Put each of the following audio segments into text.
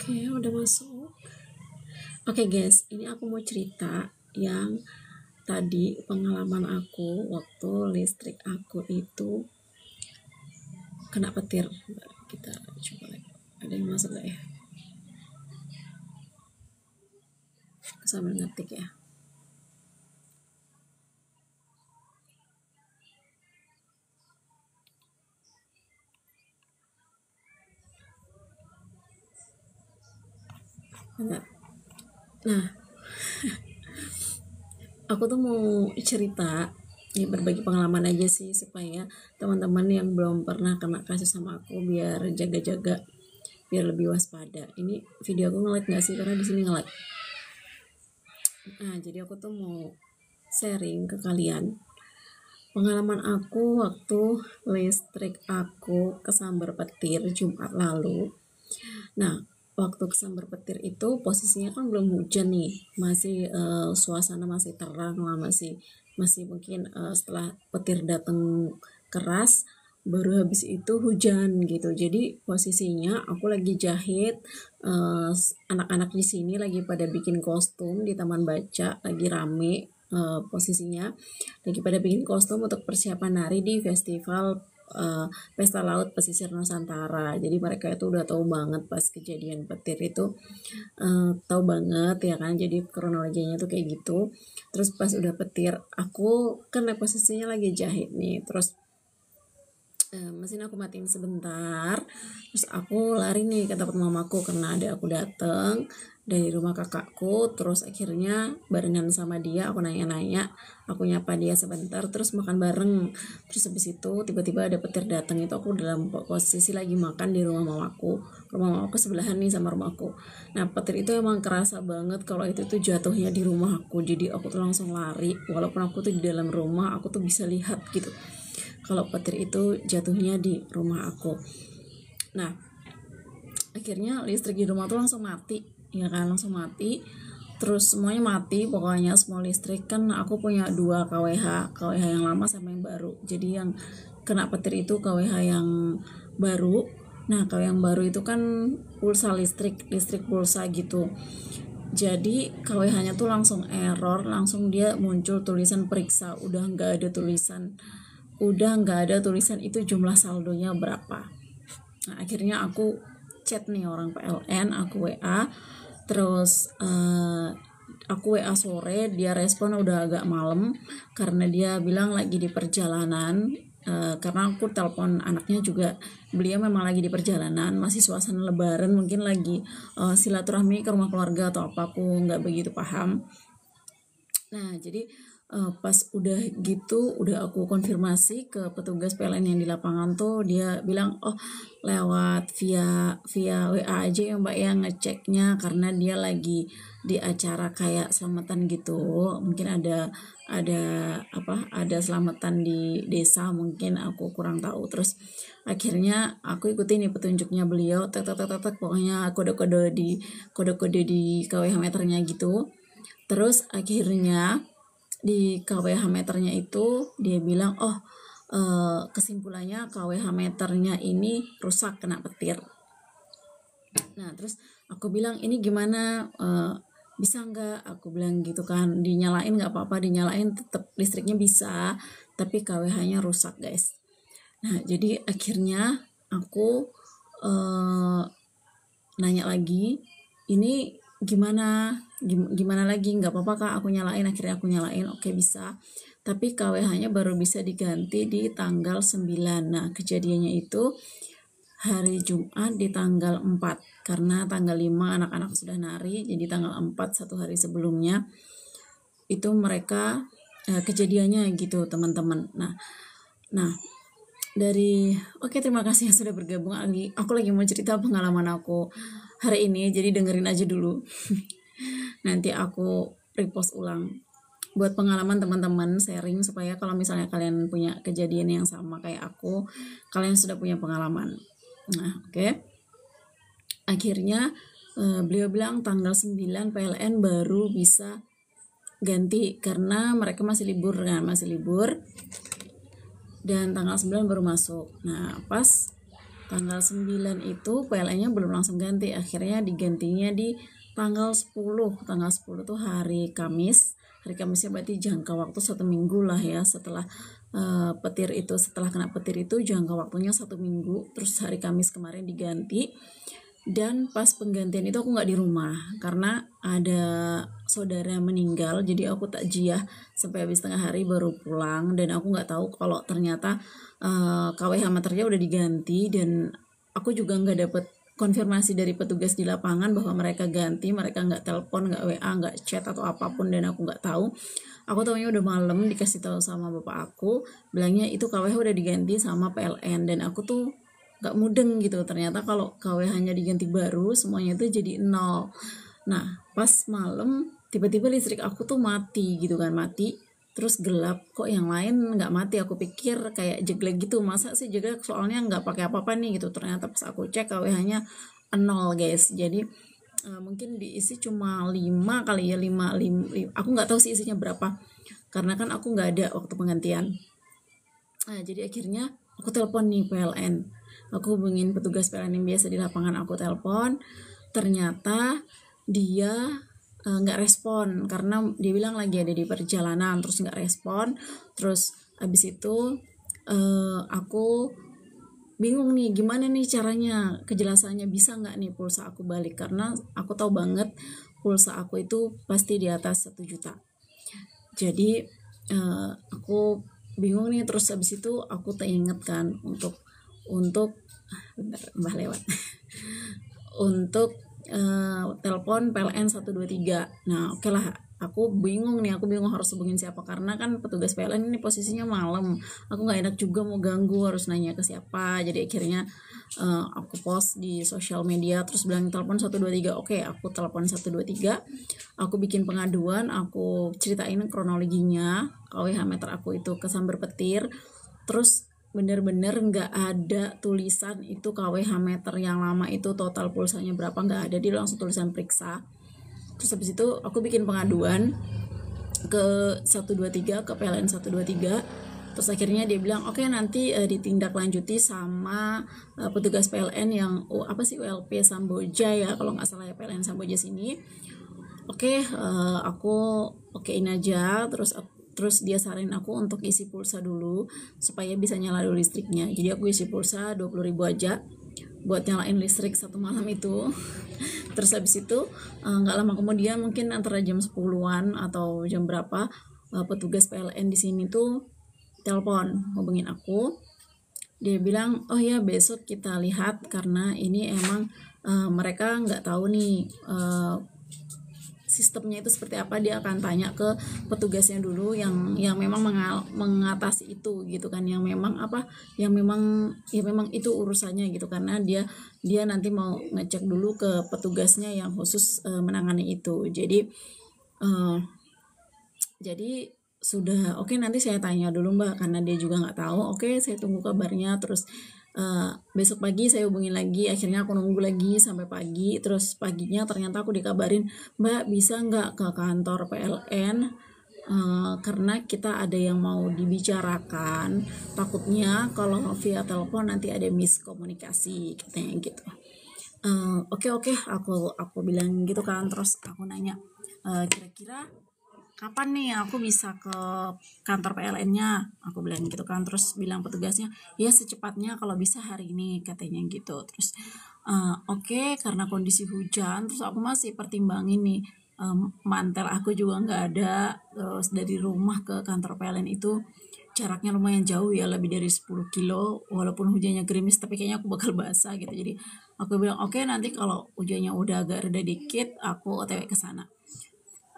Oke, udah masuk. Oke guys, ini aku mau cerita yang tadi pengalaman aku waktu listrik aku itu kena petir. Kita coba lagi. Ada yang masuk gak ya? Sambil ngetik ya. Enggak. Nah, aku tuh mau cerita ya, berbagi pengalaman aja sih supaya teman-teman yang belum pernah kena kasus sama aku biar jaga-jaga, biar lebih waspada. Ini video aku nge-lag nggak sih? Karena di sini nge-lag. Nah, jadi aku tuh mau sharing ke kalian pengalaman aku waktu listrik aku kesambar petir Jumat lalu. Nah, waktu kesambar petir itu posisinya kan belum hujan nih, masih suasana masih terang lah, masih mungkin setelah petir datang keras baru habis itu hujan gitu. Jadi posisinya aku lagi jahit, anak-anak di sini lagi pada bikin kostum di taman baca, lagi rame posisinya lagi pada bikin kostum untuk persiapan nari di festival Pesta Laut Pesisir Nusantara. Jadi mereka itu udah tahu banget pas kejadian petir itu, tahu banget ya kan. Jadi kronologinya tuh kayak gitu. Terus pas udah petir, aku kan posisinya lagi jahit nih. Terus mesin aku matiin sebentar, terus aku lari nih ke tempat mamaku karena ada aku dateng dari rumah kakakku. Terus akhirnya barengan sama dia aku nanya-nanya, aku nyapa dia sebentar, terus makan bareng. Terus habis itu tiba-tiba ada petir datang, itu aku dalam posisi lagi makan di rumah mamaku. Rumah mamaku sebelahan nih sama rumahku. Nah, petir itu emang kerasa banget kalau itu tuh jatuhnya di rumah aku. Jadi aku tuh langsung lari, walaupun aku tuh di dalam rumah, aku tuh bisa lihat gitu kalau petir itu jatuhnya di rumah aku. Nah, akhirnya listrik di rumah tuh langsung mati, ya kan, langsung mati. Terus semuanya mati, pokoknya semua listrik. Kan aku punya 2 KWH yang lama sama yang baru. Jadi yang kena petir itu KWH yang baru. Nah, kalau yang baru itu kan pulsa listrik pulsa gitu. Jadi KWH-nya tuh langsung error, langsung dia muncul tulisan periksa, udah nggak ada tulisan itu jumlah saldonya berapa. Nah, akhirnya aku chat nih orang PLN, aku WA, terus aku WA sore, dia respon udah agak malam karena dia bilang lagi di perjalanan. Karena aku telepon anaknya juga, beliau memang lagi di perjalanan, masih suasana lebaran, mungkin lagi silaturahmi ke rumah keluarga atau apa, aku nggak begitu paham. Nah, jadi pas udah gitu, udah aku konfirmasi ke petugas PLN yang di lapangan tuh, dia bilang, oh lewat via WA aja ya mbak ya ngeceknya, karena dia lagi di acara kayak selamatan gitu, mungkin ada selamatan di desa, mungkin aku kurang tahu. Terus akhirnya aku ikutin nih petunjuknya beliau, pokoknya kode-kode di KWH meternya gitu. Terus akhirnya di KWH meternya itu dia bilang, oh kesimpulannya KWH meternya ini rusak kena petir. Nah, terus aku bilang, ini gimana, bisa nggak, aku bilang gitu kan, dinyalain nggak apa-apa, dinyalain tetap listriknya bisa, tapi KWH-nya rusak guys. Nah, jadi akhirnya aku nanya lagi, ini gimana lagi, nggak apa-apa kak aku nyalain. Akhirnya aku nyalain, oke bisa, tapi KWH-nya baru bisa diganti di tanggal 9. Nah, kejadiannya itu hari Jumat di tanggal 4, karena tanggal 5 anak-anak sudah nari, jadi tanggal 4 1 hari sebelumnya itu mereka kejadiannya gitu teman-teman. Nah dari terima kasih yang sudah bergabung. Aku lagi mau cerita pengalaman aku hari ini, jadi dengerin aja dulu. Nanti aku repost ulang buat pengalaman teman-teman, sharing supaya kalau misalnya kalian punya kejadian yang sama kayak aku, kalian sudah punya pengalaman. Nah, akhirnya beliau bilang tanggal 9 PLN baru bisa ganti karena mereka masih libur dan tanggal 9 baru masuk. Nah, pas Tanggal 9 itu PLN-nya belum langsung ganti, akhirnya digantinya di tanggal 10. Tanggal 10 tuh hari Kamis. Hari Kamisnya berarti jangka waktu 1 minggu lah ya, setelah setelah kena petir itu jangka waktunya 1 minggu. Terus hari Kamis kemarin diganti. Dan pas penggantian itu aku nggak di rumah karena ada saudara meninggal, jadi aku takjiah sampai habis tengah hari baru pulang. Dan aku nggak tahu kalau ternyata KWH meternya udah diganti, dan aku juga nggak dapet konfirmasi dari petugas di lapangan bahwa mereka ganti. Mereka nggak telepon, nggak WA, nggak chat atau apapun, dan aku nggak tahu. Aku tahunya udah malam dikasih tahu sama bapak aku, bilangnya itu KWH udah diganti sama PLN. Dan aku tuh nggak mudeng gitu, ternyata kalau KWH-nya diganti baru semuanya itu jadi 0. Nah pas malam tiba-tiba listrik aku tuh mati gitu kan, mati terus gelap, kok yang lain nggak mati. Aku pikir kayak jeglek gitu, masa sih jeglek, soalnya nggak pakai apa-apa nih gitu. Ternyata pas aku cek KWH-nya 0 guys. Jadi mungkin diisi cuma 5 kali ya, 5, aku nggak tahu sih isinya berapa karena kan aku nggak ada waktu penggantian. Nah, jadi akhirnya aku telepon nih PLN. Aku hubungin petugas PLN yang biasa di lapangan, aku telepon. Ternyata dia nggak respon karena dia bilang lagi ada di perjalanan, terus nggak respon. Terus abis itu aku bingung nih gimana nih caranya, kejelasannya bisa nggak nih pulsa aku balik, karena aku tahu banget pulsa aku itu pasti di atas 1 juta. Jadi aku bingung nih. Terus habis itu aku teringat kan untuk bentar, Mbah lewat untuk telepon PLN 123. Nah oke lah, aku bingung harus hubungin siapa karena kan petugas PLN ini posisinya malam, aku nggak enak juga mau ganggu, harus nanya ke siapa. Jadi akhirnya aku post di sosial media terus bilang telepon 123. Oke, aku telepon 123, aku bikin pengaduan, aku ceritain kronologinya KWH meter aku itu kesambar petir. Terus bener-bener nggak ada tulisan itu KWH meter yang lama itu total pulsanya berapa, nggak ada, dia langsung tulisan periksa. Terus habis itu aku bikin pengaduan ke 123, ke PLN 123. Terus akhirnya dia bilang oke, nanti ditindaklanjuti sama petugas PLN yang ULP Samboja ya kalau nggak salah ya, PLN Samboja sini. Oke, aku okein aja. Terus dia saranin aku untuk isi pulsa dulu supaya bisa nyala dulu listriknya. Jadi aku isi pulsa 20.000 aja buat nyalain listrik 1 malam itu. Terus habis itu nggak lama kemudian, mungkin antara jam 10-an atau jam berapa, petugas PLN di sini tuh telepon hubungin aku. Dia bilang oh ya besok kita lihat karena ini emang mereka nggak tahu nih sistemnya itu seperti apa. Dia akan tanya ke petugasnya dulu yang memang mengatasi itu gitu kan, yang memang itu urusannya gitu, karena dia nanti mau ngecek dulu ke petugasnya yang khusus menangani itu. Jadi sudah oke, nanti saya tanya dulu Mbak karena dia juga nggak tahu. Oke, saya tunggu kabarnya. Terus besok pagi saya hubungin lagi. Akhirnya aku nunggu lagi sampai pagi. Terus paginya ternyata aku dikabarin, Mbak bisa nggak ke kantor PLN karena kita ada yang mau dibicarakan, takutnya kalau via telepon nanti ada miskomunikasi, katanya gitu. Oke, aku bilang gitu kan. Terus aku nanya kira-kira kapan nih aku bisa ke kantor PLN-nya, aku bilang gitu kan. Terus bilang petugasnya ya secepatnya kalau bisa hari ini, katanya gitu. Terus oke, karena kondisi hujan, terus aku masih pertimbangin nih, mantel aku juga nggak ada. Terus dari rumah ke kantor PLN itu jaraknya lumayan jauh ya, lebih dari 10 kilo. Walaupun hujannya gerimis tapi kayaknya aku bakal basah gitu. Jadi aku bilang oke, nanti kalau hujannya udah agak reda dikit aku OTW ke sana.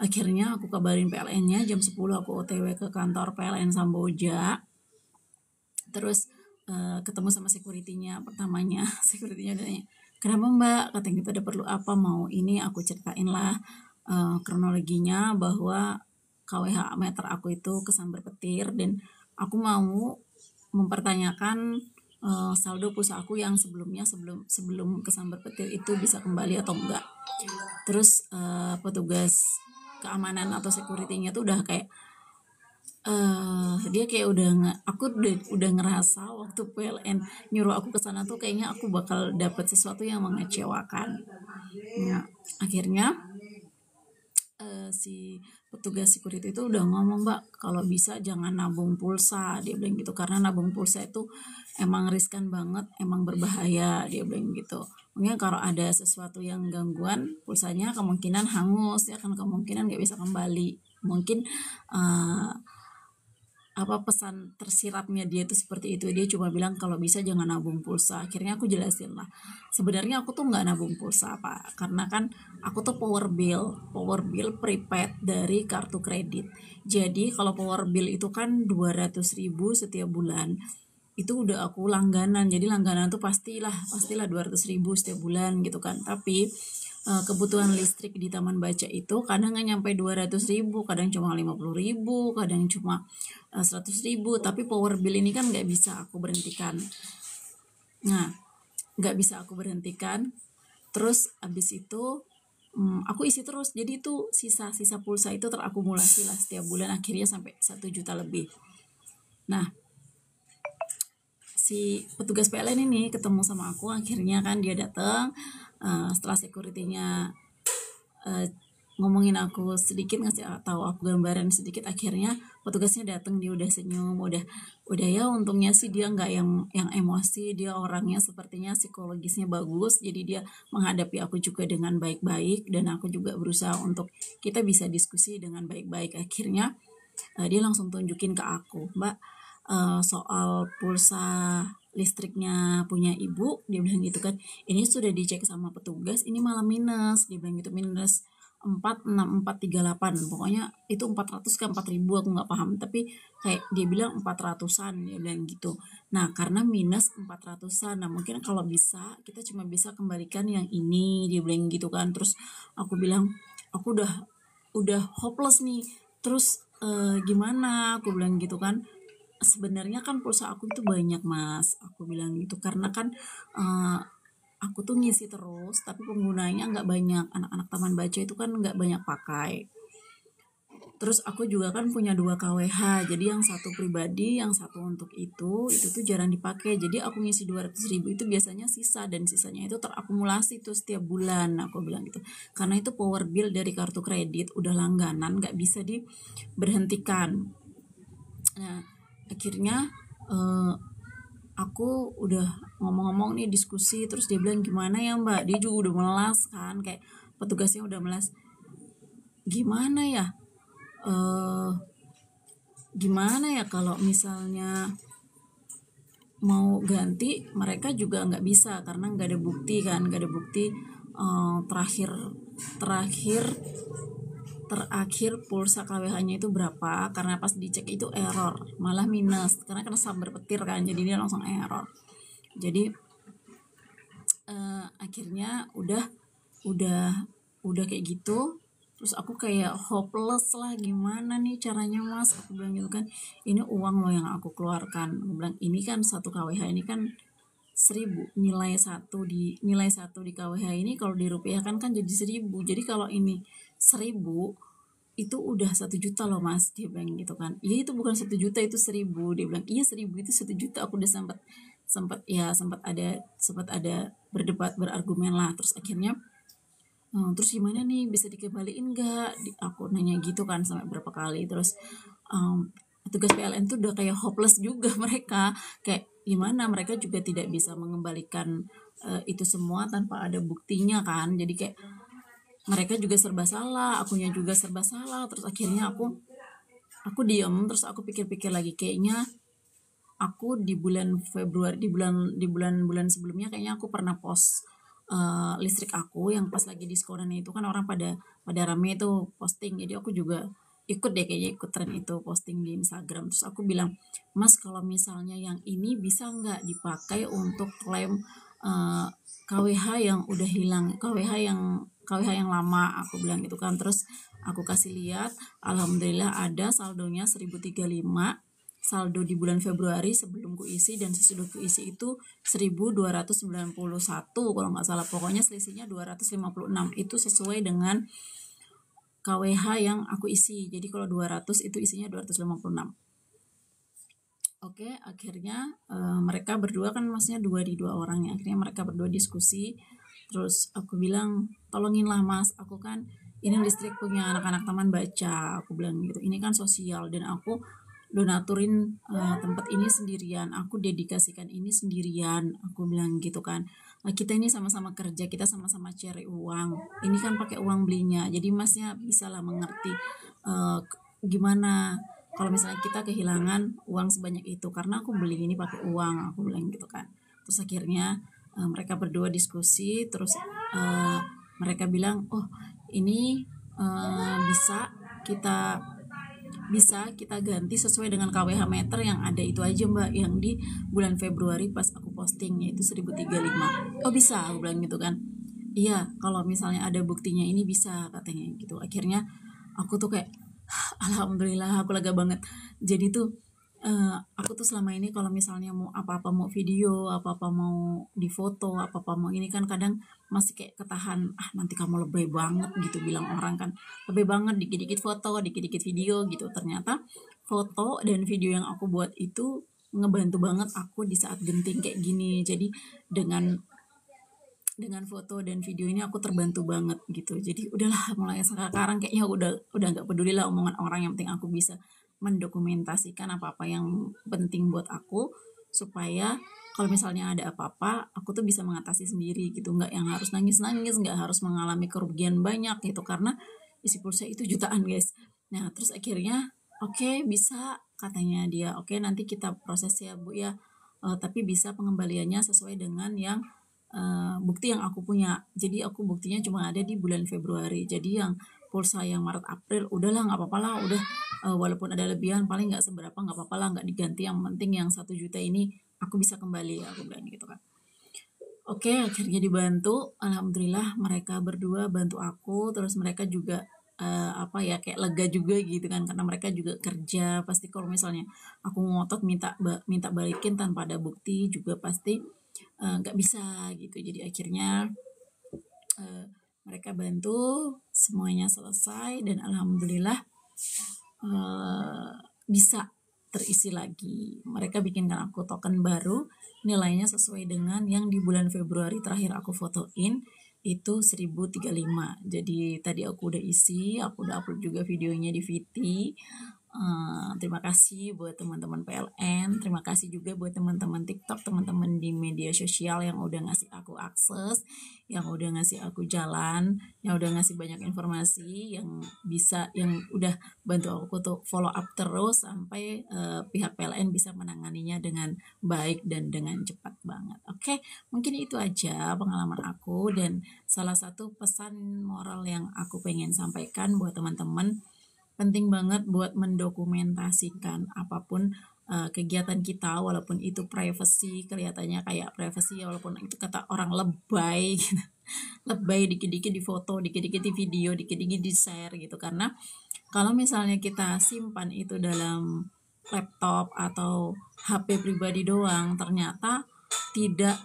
Akhirnya aku kabarin PLN-nya jam 10 aku OTW ke kantor PLN Samboja. Terus ketemu sama security-nya pertamanya. Security-nya nanya, kenapa Mbak? Katanya gitu, ada perlu apa? Mau ini, aku ceritain lah kronologinya bahwa KWH meter aku itu kesambar petir dan aku mau mempertanyakan saldo pulsa aku yang sebelumnya sebelum kesambar petir itu bisa kembali atau enggak. Terus petugas keamanan atau security-nya tuh udah kayak dia kayak aku udah ngerasa waktu PLN nyuruh aku ke sana tuh kayaknya aku bakal dapet sesuatu yang mengecewakan. Nah, akhirnya si petugas security itu udah ngomong, Mbak, kalau bisa jangan nabung pulsa, dia bilang gitu, karena nabung pulsa itu emang riskan banget, emang berbahaya, dia bilang gitu. Mungkin kalau ada sesuatu yang gangguan pulsanya kemungkinan hangus, ya kan, kemungkinan nggak bisa kembali. Mungkin pesan tersiratnya dia itu seperti itu. Dia cuma bilang kalau bisa jangan nabung pulsa. Akhirnya aku jelasin lah, sebenarnya aku tuh nggak nabung pulsa, Pak, karena kan aku tuh power bill prepaid dari kartu kredit. Jadi kalau power bill itu kan 200.000 setiap bulan, itu udah aku langganan. Jadi langganan tuh pastilah 200.000 setiap bulan gitu kan. Tapi kebutuhan listrik di taman baca itu kadang nggak nyampe 200.000, kadang cuma 50.000, kadang cuma 100.000. Tapi power bill ini kan nggak bisa aku berhentikan. Nah, nggak bisa aku berhentikan. Terus abis itu aku isi terus. Jadi itu sisa-sisa pulsa itu terakumulasi lah setiap bulan, akhirnya sampai 1 juta lebih. Nah, si petugas PLN ini ketemu sama aku, akhirnya kan dia datang. Setelah security-nya ngomongin aku sedikit, ngasih tahu aku gambaran sedikit, akhirnya petugasnya datang. Dia udah senyum, udah ya, untungnya sih dia nggak yang emosi. Dia orangnya sepertinya psikologisnya bagus, jadi dia menghadapi aku juga dengan baik-baik, dan aku juga berusaha untuk kita bisa diskusi dengan baik-baik. Akhirnya dia langsung tunjukin ke aku, Mbak, soal pulsa listriknya punya ibu, dia bilang gitu kan, ini sudah dicek sama petugas, ini malah minus, dia bilang gitu, minus 46438, pokoknya itu 400 ke 4.000, aku nggak paham, tapi kayak dia bilang 400-an, dia bilang gitu. Nah, karena minus 400-an, nah mungkin kalau bisa kita cuma bisa kembalikan yang ini, dia bilang gitu kan. Terus aku bilang aku udah hopeless nih, terus gimana, aku bilang gitu kan. Sebenarnya kan pulsa aku itu banyak, Mas, aku bilang gitu, karena kan aku tuh ngisi terus, tapi penggunanya nggak banyak. Anak-anak taman baca itu kan nggak banyak pakai. Terus aku juga kan punya 2 KWH, jadi yang satu pribadi, yang satu untuk itu tuh jarang dipakai. Jadi aku ngisi 200.000 itu biasanya sisa, dan sisanya itu terakumulasi tuh setiap bulan, aku bilang gitu. Karena itu power bill dari kartu kredit, udah langganan, nggak bisa diberhentikan. Nah, akhirnya aku udah ngomong-ngomong nih, diskusi, terus dia bilang gimana ya, Mbak, dia juga udah melas kan, kayak petugasnya udah melas, gimana ya kalau misalnya mau ganti, mereka juga nggak bisa karena nggak ada bukti kan, nggak ada bukti terakhir pulsa KWH-nya itu berapa, karena pas dicek itu error, malah minus, karena sambar petir kan, jadi dia langsung error. Jadi akhirnya udah kayak gitu. Terus aku kayak hopeless lah, gimana nih caranya, Mas, aku bilang gitu kan, ini uang loh yang aku keluarkan. Aku bilang ini kan 1 KWH ini kan 1.000, nilai satu di KWH ini kalau dirupiahkan kan jadi 1.000. Jadi kalau ini 1.000 itu udah 1 juta loh, Mas, dia bilang gitu kan. Iya, itu bukan 1 juta, itu 1.000, dia bilang. Iya, 1.000 itu 1 juta. Aku udah sempat ada berdebat, berargumen lah. Terus akhirnya terus gimana nih, bisa dikembaliin nggak? Aku nanya gitu kan sampai berapa kali. Terus petugas PLN tuh udah kayak hopeless juga mereka, kayak gimana, mereka juga tidak bisa mengembalikan itu semua tanpa ada buktinya kan. Jadi kayak mereka juga serba salah, akunya juga serba salah. Terus akhirnya aku diam. Terus aku pikir-pikir lagi, kayaknya aku di bulan Februari, di bulan sebelumnya kayaknya aku pernah post listrik aku yang pas lagi diskonan itu kan, orang pada rame itu posting. Jadi aku juga ikut deh, kayaknya ikut tren itu, posting di Instagram. Terus aku bilang, Mas, kalau misalnya yang ini bisa nggak dipakai untuk klaim KWH yang udah hilang, KWH yang lama, aku bilang gitu kan. Terus aku kasih lihat, alhamdulillah ada saldonya 1.035, saldo di bulan Februari sebelum kuisi dan sesudah kuisi itu 1.291 kalau nggak salah, pokoknya selisihnya 256. Itu sesuai dengan KWH yang aku isi. Jadi kalau 200 itu isinya 256. Oke, akhirnya mereka berdua kan maksudnya 2 orang ya. Akhirnya mereka berdua diskusi. Terus aku bilang, tolonginlah mas, aku kan ini listrik punya anak-anak taman baca. Aku bilang gitu, ini kan sosial dan aku donaturin tempat ini sendirian. Aku dedikasikan ini sendirian. Aku bilang gitu kan. Nah, kita ini sama-sama kerja, kita sama-sama cari uang. Ini kan pakai uang belinya. Jadi masnya bisa lah mengerti gimana kalau misalnya kita kehilangan uang sebanyak itu karena aku beli ini pakai uang, aku bilang gitu kan. Terus akhirnya mereka berdua diskusi, terus mereka bilang, oh ini bisa kita ganti sesuai dengan KWH meter yang ada itu aja mbak, yang di bulan Februari pas aku postingnya itu 1035. Oh bisa, aku bilang gitu kan. Iya, kalau misalnya ada buktinya ini bisa katanya gitu. Akhirnya aku tuh kayak alhamdulillah aku lega banget. Jadi tuh aku tuh selama ini kalau misalnya mau apa-apa, mau video, apa-apa mau difoto, apa-apa mau ini kan kadang masih kayak ketahan, nanti kamu lebay banget gitu bilang orang kan. Lebay banget, dikit-dikit foto, dikit-dikit video gitu. Ternyata foto dan video yang aku buat itu ngebantu banget aku di saat genting kayak gini. Jadi dengan foto dan video ini aku terbantu banget gitu. Jadi udahlah, mulai sekarang kayaknya udah nggak peduli lah omongan orang, yang penting aku bisa mendokumentasikan apa-apa yang penting buat aku, supaya kalau misalnya ada apa-apa aku tuh bisa mengatasi sendiri gitu, nggak yang harus nangis-nangis, nggak harus mengalami kerugian banyak gitu, karena isi pulsa itu jutaan guys. Nah terus akhirnya oke, bisa katanya dia, oke nanti kita proses ya bu ya. Tapi bisa pengembaliannya sesuai dengan yang bukti yang aku punya. Jadi aku buktinya cuma ada di bulan Februari. Jadi yang pulsa yang Maret April udahlah nggak apa-apa lah, udah walaupun ada lebihan paling nggak seberapa, nggak apa-apa lah, nggak diganti, yang penting yang 1 juta ini aku bisa kembali, aku bilang gitu kan. Oke, akhirnya dibantu. Alhamdulillah mereka berdua bantu aku, terus mereka juga apa ya, kayak lega juga gitu kan, karena mereka juga kerja. Pasti kalau misalnya aku ngotot minta balikin tanpa ada bukti juga pasti nggak bisa gitu. Jadi akhirnya mereka bantu, semuanya selesai dan alhamdulillah bisa terisi lagi. Mereka bikinkan aku token baru, nilainya sesuai dengan yang di bulan Februari terakhir aku fotoin, itu 1035. Jadi tadi aku udah isi, aku udah upload juga videonya di VT. Terima kasih buat teman-teman PLN, terima kasih juga buat teman-teman TikTok, teman-teman di media sosial yang udah ngasih aku akses, yang udah ngasih aku jalan, yang udah ngasih banyak informasi, yang udah bantu aku tuh follow up terus sampai pihak PLN bisa menanganinya dengan baik dan dengan cepat banget. Oke, mungkin itu aja pengalaman aku, dan salah satu pesan moral yang aku pengen sampaikan buat teman-teman, penting banget buat mendokumentasikan apapun kegiatan kita, walaupun itu privacy, kelihatannya kayak privacy walaupun itu kata orang lebay gitu. Lebay, dikit-dikit di foto, dikit-dikit di video, dikit-dikit di share gitu. Karena kalau misalnya kita simpan itu dalam laptop atau HP pribadi doang, ternyata tidak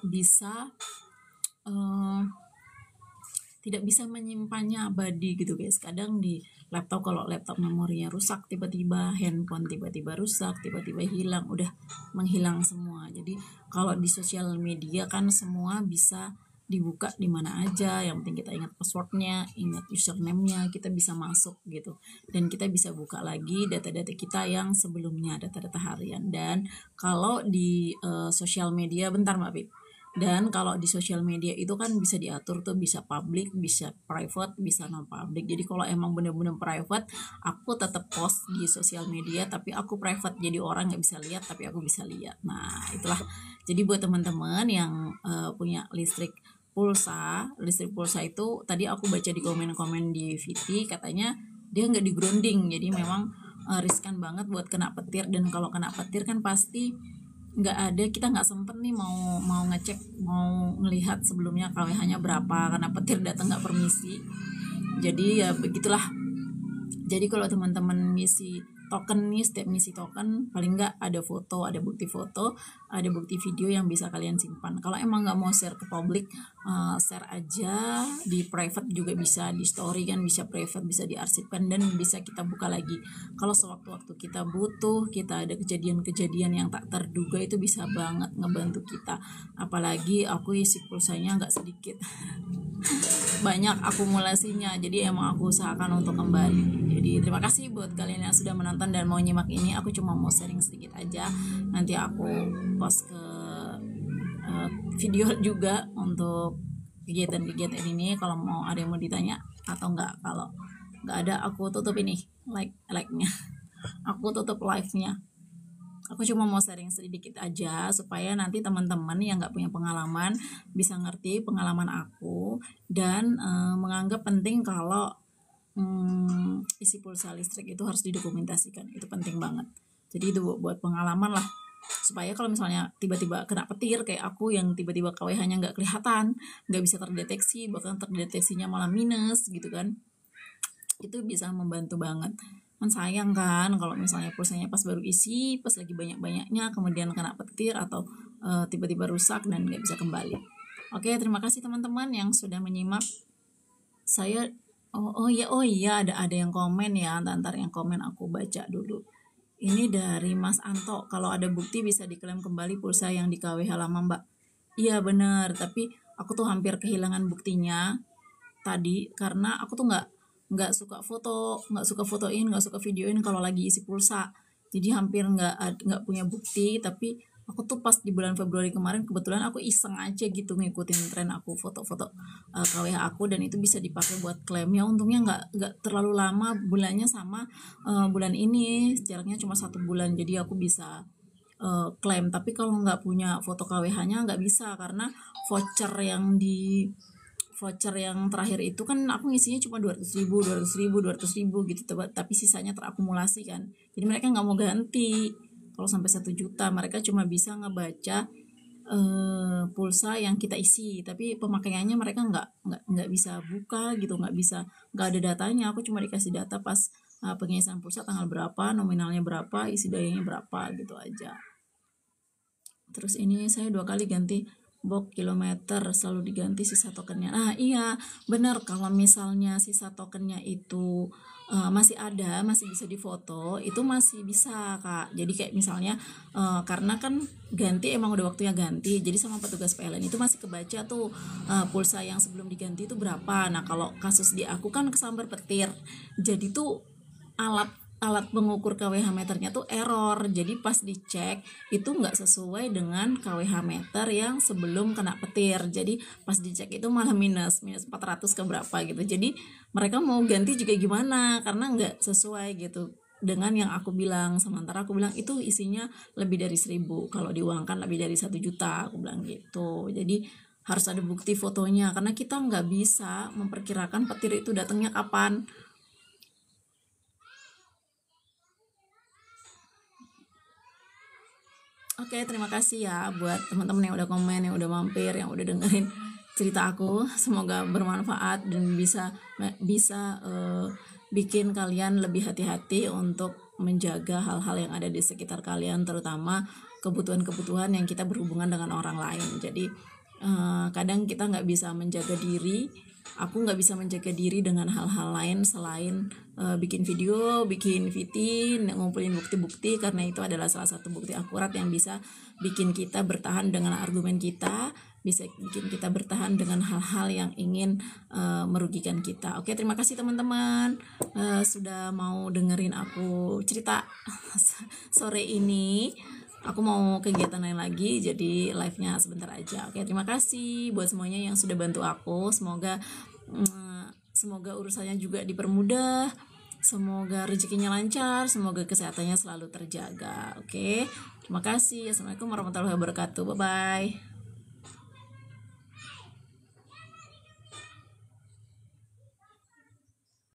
bisa menyimpannya abadi gitu guys. Kadang di laptop, kalau laptop memorinya rusak tiba-tiba, handphone tiba-tiba rusak, tiba-tiba hilang, udah menghilang semua. Jadi kalau di sosial media kan semua bisa dibuka di mana aja, yang penting kita ingat passwordnya, ingat username-nya, kita bisa masuk gitu, dan kita bisa buka lagi data-data kita yang sebelumnya, data-data harian. Dan kalau di sosial media, bentar Mbak Bib, dan kalau di sosial media itu kan bisa diatur tuh, bisa public, bisa private, bisa non public. Jadi kalau emang bener-bener private, aku tetap post di sosial media, tapi aku private, jadi orang nggak bisa lihat tapi aku bisa lihat. Nah itulah. Jadi buat teman-teman yang punya listrik pulsa itu, tadi aku baca di komen-komen di VT, katanya dia nggak di grounding, jadi memang riskan banget buat kena petir. Dan kalau kena petir kan pasti kita nggak sempet nih mau ngecek, mau ngelihat sebelumnya KWH-nya berapa, karena petir datang nggak permisi. Jadi ya begitulah. Jadi kalau teman-teman ngisi token nih, setiap ngisi token paling nggak ada foto, ada bukti foto, ada bukti video yang bisa kalian simpan. Kalau emang nggak mau share ke publik, share aja di private juga bisa, di story kan bisa private, bisa diarsipkan dan bisa kita buka lagi. Kalau sewaktu-waktu kita butuh, kita ada kejadian-kejadian yang tak terduga, itu bisa banget ngebantu kita. Apalagi aku isi pulsanya nggak sedikit. Banyak akumulasinya, jadi emang aku usahakan untuk kembali. Jadi terima kasih buat kalian yang sudah menonton dan mau nyimak ini. Aku cuma mau sharing sedikit aja, nanti aku post ke video juga untuk kegiatan-kegiatan ini. Kalau mau ada yang mau ditanya atau enggak, kalau enggak ada aku tutup ini like-nya. Aku tutup live-nya. Aku cuma mau sharing sedikit aja supaya nanti teman-teman yang nggak punya pengalaman bisa ngerti pengalaman aku dan menganggap penting kalau isi pulsa listrik itu harus didokumentasikan. Itu penting banget. Jadi itu buat pengalaman lah, supaya kalau misalnya tiba-tiba kena petir kayak aku yang tiba-tiba KWH-nya nggak kelihatan, nggak bisa terdeteksi, bahkan terdeteksinya malah minus gitu kan, itu bisa membantu banget. Kan sayang kan kalau misalnya pulsanya pas baru isi, pas lagi banyak-banyaknya, kemudian kena petir atau tiba-tiba rusak dan nggak bisa kembali. Oke, terima kasih teman-teman yang sudah menyimak. Saya oh iya ada yang komen ya, antar yang komen aku baca dulu. Ini dari Mas Anto, kalau ada bukti bisa diklaim kembali pulsa yang di KWH lama Mbak. Iya benar, tapi aku tuh hampir kehilangan buktinya tadi karena aku tuh nggak suka foto, nggak suka fotoin, nggak suka videoin kalau lagi isi pulsa. Jadi hampir nggak punya bukti. Tapi aku tuh pas di bulan Februari kemarin kebetulan aku iseng aja gitu ngikutin tren, aku foto-foto KWH aku dan itu bisa dipakai buat klaim. Ya untungnya nggak terlalu lama, bulannya sama bulan ini, jaraknya cuma 1 bulan, jadi aku bisa klaim. Tapi kalau nggak punya foto KWH-nya nggak bisa, karena voucher yang terakhir itu kan aku ngisinya cuma 200.000 gitu, tapi sisanya terakumulasi kan, jadi mereka nggak mau ganti kalau sampai 1 juta. Mereka cuma bisa ngebaca pulsa yang kita isi, tapi pemakaiannya mereka nggak bisa buka gitu, nggak ada datanya. Aku cuma dikasih data pas pengisian pulsa tanggal berapa, nominalnya berapa, isi dayanya berapa gitu aja. Terus ini saya 2 kali ganti box kilometer, selalu diganti sisa tokennya. Iya benar, kalau misalnya sisa tokennya itu masih ada, masih bisa difoto, itu masih bisa Kak. Jadi kayak misalnya karena kan ganti emang udah waktunya ganti, jadi sama petugas PLN itu masih kebaca tuh pulsa yang sebelum diganti itu berapa. Nah kalau kasus di aku kan kesambar petir, jadi tuh alat pengukur KWH meternya tuh error, jadi pas dicek itu nggak sesuai dengan KWH meter yang sebelum kena petir. Jadi pas dicek itu malah minus 400 ke berapa gitu. Jadi mereka mau ganti juga gimana, karena nggak sesuai gitu dengan yang aku bilang. Sementara aku bilang itu isinya lebih dari 1.000, kalau diuangkan lebih dari 1 juta, aku bilang gitu. Jadi harus ada bukti fotonya, karena kita nggak bisa memperkirakan petir itu datangnya kapan. Oke, terima kasih ya buat teman-teman yang udah komen, yang udah mampir, yang udah dengerin cerita aku. Semoga bermanfaat dan bisa bikin kalian lebih hati-hati untuk menjaga hal-hal yang ada di sekitar kalian, terutama kebutuhan-kebutuhan yang kita berhubungan dengan orang lain. Jadi kadang kita nggak bisa menjaga diri. Aku nggak bisa menjaga diri dengan hal-hal lain selain bikin video, bikin VT, ngumpulin bukti-bukti, karena itu adalah salah satu bukti akurat yang bisa bikin kita bertahan dengan argumen kita, bisa bikin kita bertahan dengan hal-hal yang ingin merugikan kita. Oke, terima kasih teman-teman sudah mau dengerin aku cerita sore ini. Aku mau kegiatan lain lagi, jadi live-nya sebentar aja. Oke, terima kasih buat semuanya yang sudah bantu aku. Semoga urusannya juga dipermudah, semoga rezekinya lancar, semoga kesehatannya selalu terjaga. Oke, terima kasih. Assalamualaikum warahmatullahi wabarakatuh. Bye bye.